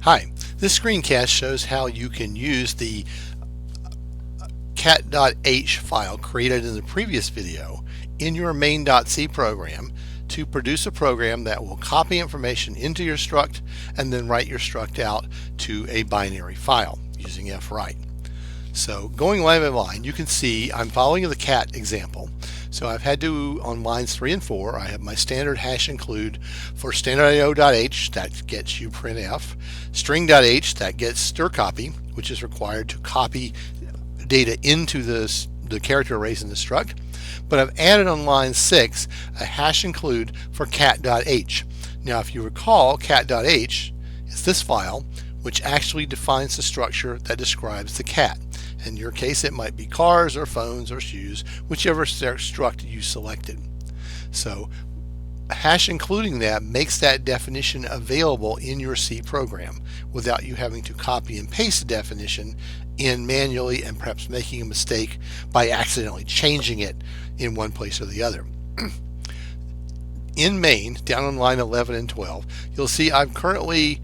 Hi, this screencast shows how you can use the cat.h file created in the previous video in your main.c program to produce a program that will copy information into your struct and then write your struct out to a binary file using fwrite. So going line by line, you can see I'm following the cat example. So I've had to, on lines 3 and 4, I have my standard hash include for standard.io.h, that gets you printf, string.h, that gets strcopy, which is required to copy data into the character arrays in the struct. But I've added on line 6 a hash include for cat.h. Now if you recall, cat.h is this file which actually defines the structure that describes the cat. In your case, it might be cars or phones or shoes, whichever struct you selected. So hash including that makes that definition available in your C program without you having to copy and paste the definition in manually and perhaps making a mistake by accidentally changing it in one place or the other. In main, down on line 11 and 12, you'll see I'm currently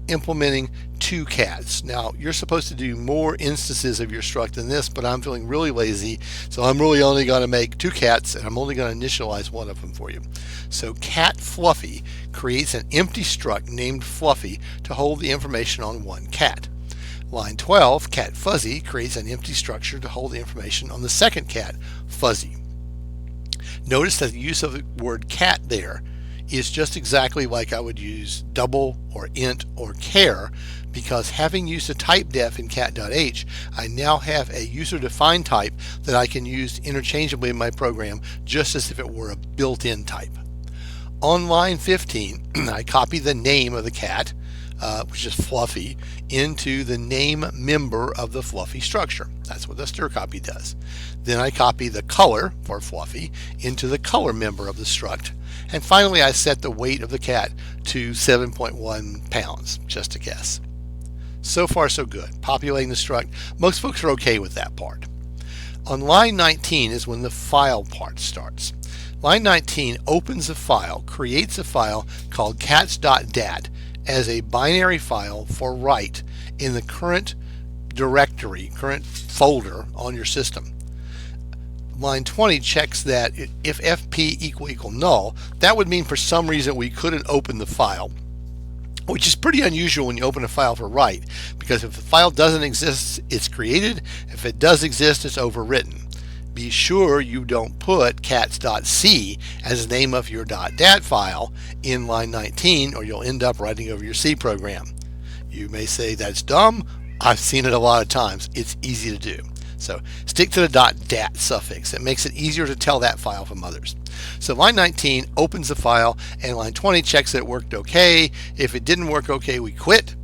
implementing 2 cats. Now you're supposed to do more instances of your struct than this, but I'm feeling really lazy, so I'm really only going to make 2 cats, and I'm only going to initialize one of them for you. So cat fluffy creates an empty struct named fluffy to hold the information on one cat. Line 12, cat fuzzy, creates an empty structure to hold the information on the second cat, fuzzy. Notice that the use of the word cat there is just exactly like I would use double or int or char, because having used a type def in cat.h, I now have a user-defined type that I can use interchangeably in my program just as if it were a built-in type. On line 15, I copy the name of the cat, which is Fluffy, into the name member of the Fluffy structure. That's what the strcopy does. Then I copy the color for Fluffy into the color member of the struct. And finally, I set the weight of the cat to 7.1 pounds, just a guess. So far, so good. Populating the struct, most folks are okay with that part. On line 19 is when the file part starts. Line 19 opens a file, creates a file called cats.dat as a binary file for write in the current directory, current folder on your system. Line 20 checks that if fp equal null, that would mean for some reason we couldn't open the file, which is pretty unusual when you open a file for write, because if the file doesn't exist, it's created. If it does exist, it's overwritten. Be sure you don't put cats.c as the name of your .dat file in line 19, or you'll end up writing over your C program. You may say that's dumb. I've seen it a lot of times. It's easy to do. So stick to the .dat suffix. It makes it easier to tell that file from others. So line 19 opens the file, and line 20 checks that it worked okay. If it didn't work okay, we quit.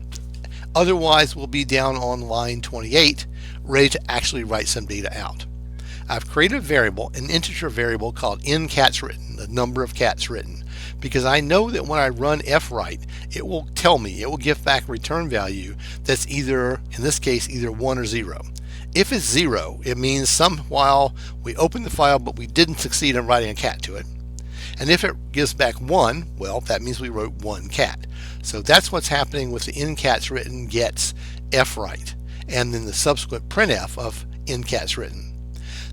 Otherwise, we'll be down on line 28, ready to actually write some data out. I've created a variable, an integer variable called nCatsWritten, the number of cats written, because I know that when I run fwrite, it will tell me, it will give back a return value that's either, in this case, either 1 or 0. If it's 0, it means while we opened the file but we didn't succeed in writing a cat to it. And if it gives back 1, well, that means we wrote 1 cat. So that's what's happening with the nCatsWritten gets fwrite, and then the subsequent printf of nCatsWritten.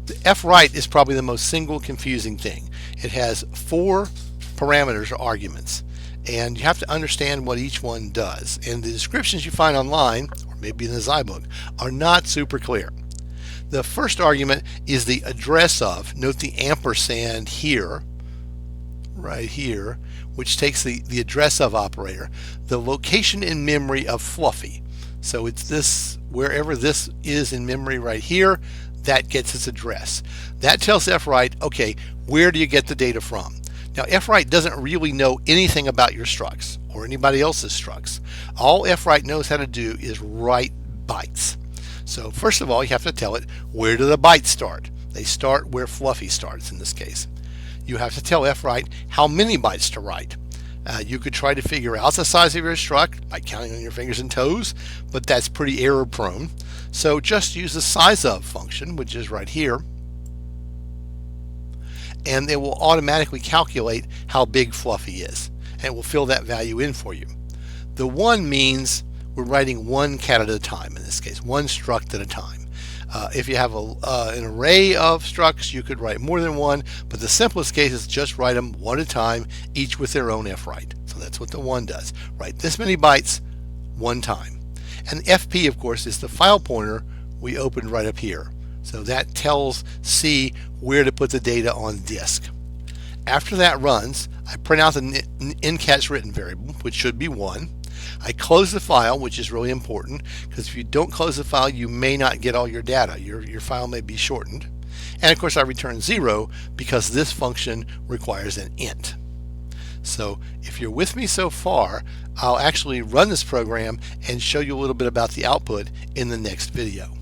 The fwrite is probably the most single confusing thing. It has 4 parameters or arguments, and you have to understand what each one does. And the descriptions you find online, or maybe in the Zybook, are not super clear. The first argument is the address of, note the ampersand here, right here, which takes the address of operator, the location in memory of Fluffy. So it's this, wherever this is in memory right here, that gets its address. That tells fwrite, okay, where do you get the data from? Now fwrite doesn't really know anything about your structs or anybody else's structs. All fwrite knows how to do is write bytes. So first of all, you have to tell it, where do the bytes start? They start where Fluffy starts in this case. You have to tell fwrite how many bytes to write. You could try to figure out the size of your struct by counting on your fingers and toes, but that's pretty error prone. So just use the size of function, which is right here, and it will automatically calculate how big Fluffy is, and it will fill that value in for you. The 1 means we're writing one cat at a time in this case, one struct at a time. If you have an array of structs, you could write more than one, but the simplest case is just write them one at a time, each with their own fwrite. So that's what the one does. Write this many bytes one time. And fp, of course, is the file pointer we opened right up here. So that tells C where to put the data on disk. After that runs, I print out the in-cats written variable, which should be 1. I close the file, which is really important, because if you don't close the file, you may not get all your data. Your file may be shortened. And of course, I return 0 because this function requires an int. So if you're with me so far, I'll actually run this program and show you a little bit about the output in the next video.